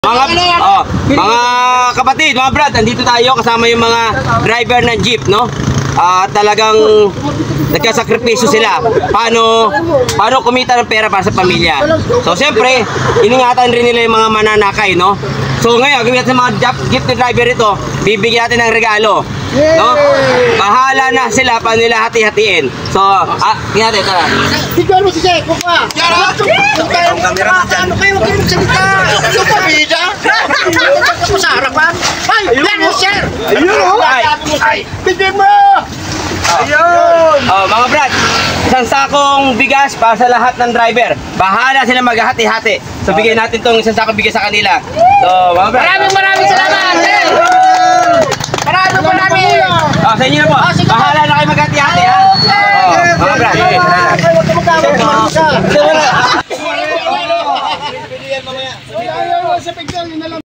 Mga kapatid, mga brad, andito tayo kasama yung mga driver ng jeep, no? Talagang nagkasakripisyo sila. Paano kumita ng pera para sa pamilya. So, siyempre, iningatan rin nila yung mga mananakay, no? So, ngayon, gawin natin sa mga jeep driver ito, bibigyan natin ng regalo. No? Bahala na sila paano nila hati-hatiin. So, tingnan natin, tara. Siguro si Jay, kuka. Ano kayo magsalita? Yung pamilya? Ako sa harapan. Ay, yan, sir. Ayun, ay. Bigyan mo. Ayun. Mga brad, isang sakong bigas para sa lahat ng driver. Bahala sila maghahati-hati. So, bigyan natin tong isang sakong bigas sa kanila. So, mga brad. Maraming salamat. Maraming. Sa inyo na po. Bahala na kayo maghati-hati, ha? Mga brad. Sa picture, yun na lang.